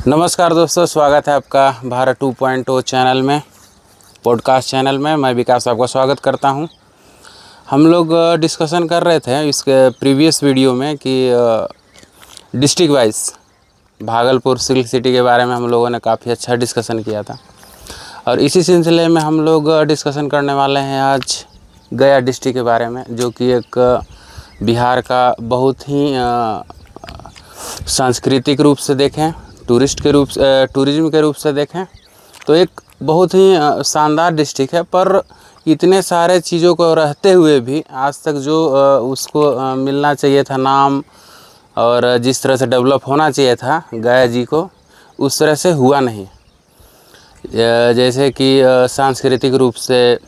नमस्कार दोस्तों, स्वागत है आपका भारत 2.0 चैनल में, पॉडकास्ट चैनल में। मैं विकास आपका स्वागत करता हूं। हम लोग डिस्कशन कर रहे थे इसके प्रीवियस वीडियो में कि district wise Bhagalpur silk city के बारे में हम लोगों ने काफ़ी अच्छा डिस्कशन किया था, और इसी सिलसिले में हम लोग डिस्कशन करने वाले हैं आज गया डिस्ट्रिक्ट के बारे में, जो कि एक बिहार का बहुत ही सांस्कृतिक रूप से देखें, टूरिज्म के रूप से देखें तो एक बहुत ही शानदार डिस्ट्रिक्ट है। पर इतने सारे चीज़ों को रहते हुए भी आज तक जो उसको मिलना चाहिए था नाम, और जिस तरह से डेवलप होना चाहिए था गया जी को, उस तरह से हुआ नहीं। जैसे कि सांस्कृतिक रूप से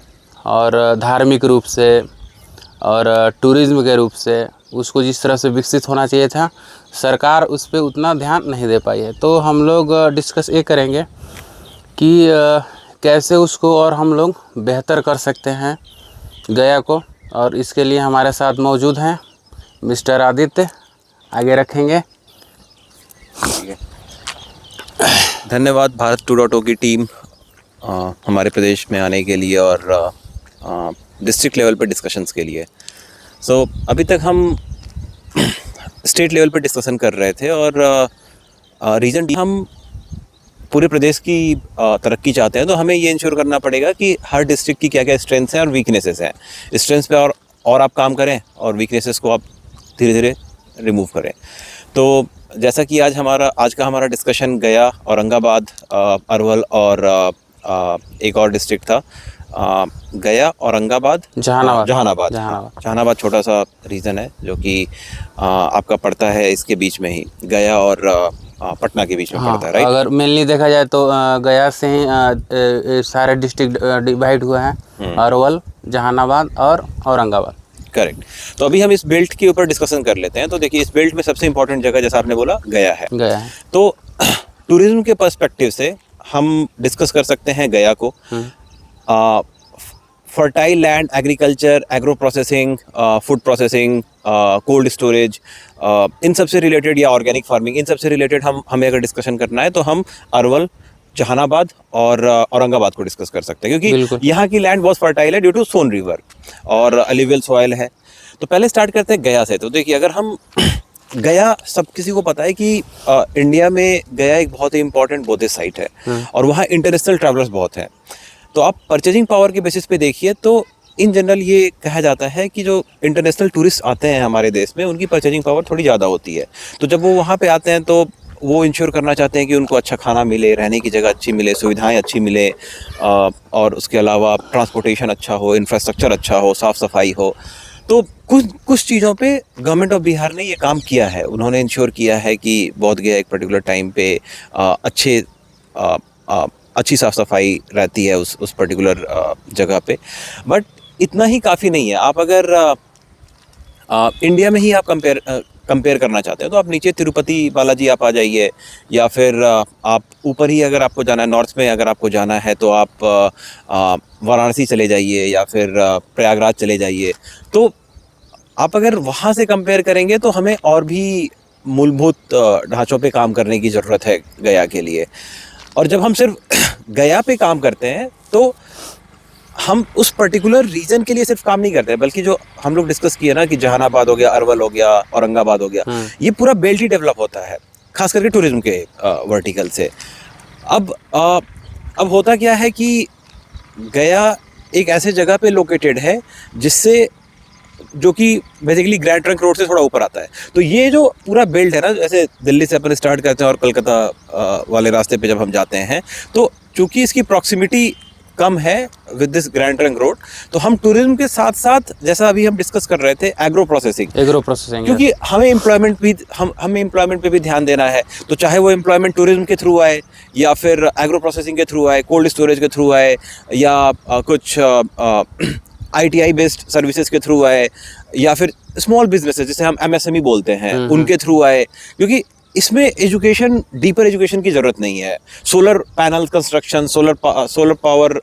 और धार्मिक रूप से और टूरिज़्म के रूप से उसको जिस तरह से विकसित होना चाहिए था, सरकार उस पर उतना ध्यान नहीं दे पाई है। तो हम लोग डिस्कस ये करेंगे कि कैसे उसको और हम लोग बेहतर कर सकते हैं गया को, और इसके लिए हमारे साथ मौजूद हैं मिस्टर आदित्य। आगे रखेंगे। धन्यवाद भारत 2.0 की टीम हमारे प्रदेश में आने के लिए और डिस्ट्रिक्ट लेवल पे डिस्कशंस के लिए। अभी तक हम स्टेट लेवल पे डिस्कशन कर रहे थे और रीजन हम पूरे प्रदेश की तरक्की चाहते हैं, तो हमें ये इंश्योर करना पड़ेगा कि हर डिस्ट्रिक्ट की क्या क्या स्ट्रेंथ्स हैं और वीकनेसेस हैं। स्ट्रेंथ्स पे और आप काम करें और वीकनेसेस को आप धीरे धीरे रिमूव करें। तो जैसा कि आज का हमारा डिस्कशन गया, औरंगाबाद, अरवल और एक और डिस्ट्रिक्ट था, गया, औरंगाबाद, जहानाबाद छोटा सा रीजन है जो कि आपका पड़ता है इसके बीच में ही, गया और पटना के बीच में पड़ता है, राइट? अगर मेनली देखा जाए तो गया से ही सारे डिस्ट्रिक्ट डिवाइड हुए हैं, अरवल, जहानाबाद और औरंगाबाद। करेक्ट। तो अभी हम इस बेल्ट के ऊपर डिस्कशन कर लेते हैं। तो देखिए, इस बेल्ट में सबसे इंपॉर्टेंट जगह, जैसा आपने बोला, गया है। तो टूरिज्म के पर्सपेक्टिव से हम डिस्कस कर सकते हैं गया को। Fertile land, agriculture, agro processing, food processing, cold storage, इन सब से रिलेटेड, या ऑर्गेनिक फार्मिंग, इन सब से रिलेटेड हमें अगर डिस्कशन करना है तो हम अरवल, जहानाबाद और औरंगाबाद को डिस्कस कर सकते हैं, क्योंकि यहाँ की लैंड बहुत फर्टाइल है ड्यू टू सोन रिवर और अलुवियल सॉइल है। तो पहले स्टार्ट करते हैं गया से। तो देखिए, अगर हम गया, सब किसी को पता है कि इंडिया में गया एक बहुत ही इंपॉर्टेंट बुद्धिस्ट साइट है और वहाँ इंटरनेशनल ट्रैवलर्स बहुत हैं। तो आप परचेजिंग पावर के बेसिस पे देखिए तो इन जनरल ये कहा जाता है कि जो इंटरनेशनल टूरिस्ट आते हैं हमारे देश में, उनकी परचेजिंग पावर थोड़ी ज़्यादा होती है। तो जब वो वहाँ पे आते हैं तो वो इंश्योर करना चाहते हैं कि उनको अच्छा खाना मिले, रहने की जगह अच्छी मिले, सुविधाएं अच्छी मिले, और उसके अलावा ट्रांसपोर्टेशन अच्छा हो, इंफ्रास्ट्रक्चर अच्छा हो, साफ़ सफाई हो। तो कुछ चीज़ों पे गवर्नमेंट ऑफ बिहार ने ये काम किया है। उन्होंने इंश्योर किया है कि बोध गया एक पर्टिकुलर टाइम पे अच्छी साफ़ सफाई रहती है उस पर्टिकुलर जगह पे। बट इतना ही काफ़ी नहीं है। आप अगर इंडिया में ही आप कंपेयर करना चाहते हैं तो आप नीचे तिरुपति बालाजी आप आ जाइए, या फिर आप ऊपर ही अगर आपको जाना है, नॉर्थ में अगर आपको जाना है तो आप वाराणसी चले जाइए या फिर प्रयागराज चले जाइए। तो आप अगर वहाँ से कंपेयर करेंगे तो हमें और भी मूलभूत ढांचों पे काम करने की ज़रूरत है गया के लिए। और जब हम सिर्फ गया पे काम करते हैं तो हम उस पर्टिकुलर रीजन के लिए सिर्फ काम नहीं करते हैं, बल्कि जो हम लोग डिस्कस किए ना कि जहानाबाद हो गया, अरवल हो गया, औरंगाबाद हो गया, ये पूरा बेल्ट ही डेवलप होता है, खास करके टूरिज्म के वर्टिकल से। अब होता क्या है कि गया एक ऐसे जगह पे लोकेटेड है जिससे, जो कि बेसिकली ग्रैंड ट्रंक रोड से थोड़ा ऊपर आता है। तो ये जो पूरा बेल्ट है ना, जैसे दिल्ली से अपन स्टार्ट करते हैं और कलकत्ता वाले रास्ते पे जब हम जाते हैं, तो चूंकि इसकी प्रॉक्सिमिटी कम है with this grand trunk road, तो हम टूरिज्म के साथ साथ, जैसा अभी हम डिस्कस कर रहे थे, एग्रो प्रोसेसिंग, क्योंकि हमें एम्प्लॉयमेंट पे भी ध्यान देना है। तो चाहे वो एम्प्लॉयमेंट टूरिज्म के थ्रू आए, या फिर एग्रो प्रोसेसिंग के थ्रू आए, कोल्ड स्टोरेज के थ्रू आए, या कुछ ITI बेस्ड सर्विसेज के थ्रू आए, या फिर स्मॉल बिजनेसेस जिसे हम MSME बोलते हैं, उनके थ्रू आए, क्योंकि इसमें एजुकेशन, डीपर एजुकेशन की ज़रूरत नहीं है। Solar panel construction, solar power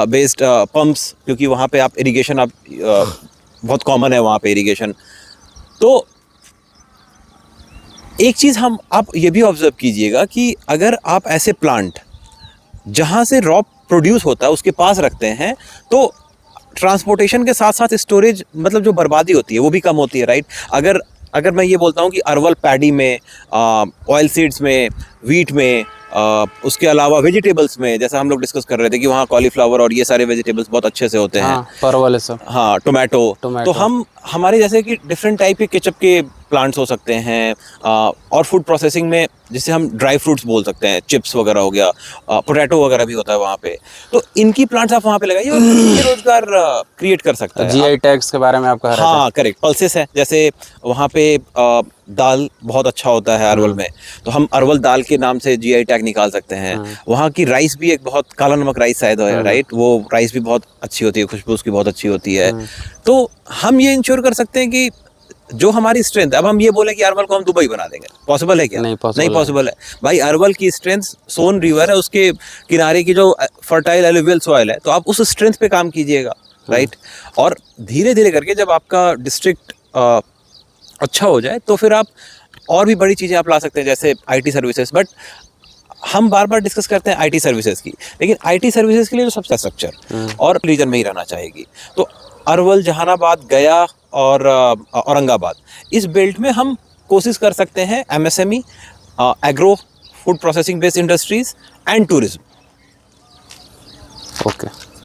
based pumps, क्योंकि वहाँ पे आप इरिगेशन बहुत कॉमन है वहाँ पे इरिगेशन। तो एक चीज़ हम आप ये भी ऑब्जर्व कीजिएगा कि अगर आप ऐसे प्लांट जहाँ से रॉ प्रोड्यूस होता है उसके पास रखते हैं, तो ट्रांसपोर्टेशन के साथ साथ स्टोरेज, मतलब जो बर्बादी होती है वो भी कम होती है, राइट। अगर अगर मैं ये बोलता हूँ कि अरवल पैडी में, ऑयल सीड्स में, वीट में, उसके अलावा वेजिटेबल्स में, जैसा हम लोग डिस्कस कर रहे थे कि वहाँ कॉलीफ्लावर और ये सारे वेजिटेबल्स बहुत अच्छे से होते हैं, हाँ, परवल, ये सब। हाँ, टोमेटो। तो हम हमारे जैसे कि डिफरेंट टाइप के केचप के प्लांट्स हो सकते हैं, और फूड प्रोसेसिंग में जिसे हम ड्राई फ्रूट्स बोल सकते हैं, चिप्स वगैरह हो गया, पोटैटो वगैरह भी होता है वहाँ पे। तो इनकी प्लांट्स आप वहाँ पे लगाइए और ये रोजगार क्रिएट कर सकता है। जीआई टैग्स के बारे में आप कह रहे थे। हाँ, करेक्ट, पल्सेस है, जैसे वहाँ पे दाल बहुत अच्छा होता है अरवल में, तो हम अरवल दाल के नाम से जीआई टैग निकाल सकते हैं। वहाँ की राइस भी एक बहुत काला नमक राइस शायद है, राइट, वो राइस भी बहुत अच्छी होती है, खुशबू उसकी बहुत अच्छी होती है। तो हम ये इंश्योर कर सकते हैं कि जो हमारी स्ट्रेंथ, अब हम ये बोले कि अरवल को हम दुबई बना देंगे, पॉसिबल है क्या? नहीं नहीं पॉसिबल है भाई। अरवल की स्ट्रेंथ सोन रिवर है, उसके किनारे की जो फर्टाइल एलुवियल सॉइल है, तो आप उस स्ट्रेंथ पे काम कीजिएगा, राइट। और धीरे धीरे करके जब आपका डिस्ट्रिक्ट अच्छा हो जाए तो फिर आप और भी बड़ी चीज़ें आप ला सकते हैं, जैसे आईटी सर्विसेज। बट हम बार बार डिस्कस करते हैं आईटी सर्विसेज की, लेकिन आईटी सर्विसेज के लिए जो सबसे स्ट्रक्चर और रीजन में ही रहना चाहेगी। तो अरवल, जहानाबाद, गया और औरंगाबाद, इस बेल्ट में हम कोशिश कर सकते हैं MSME, agro, food processing based industries and tourism,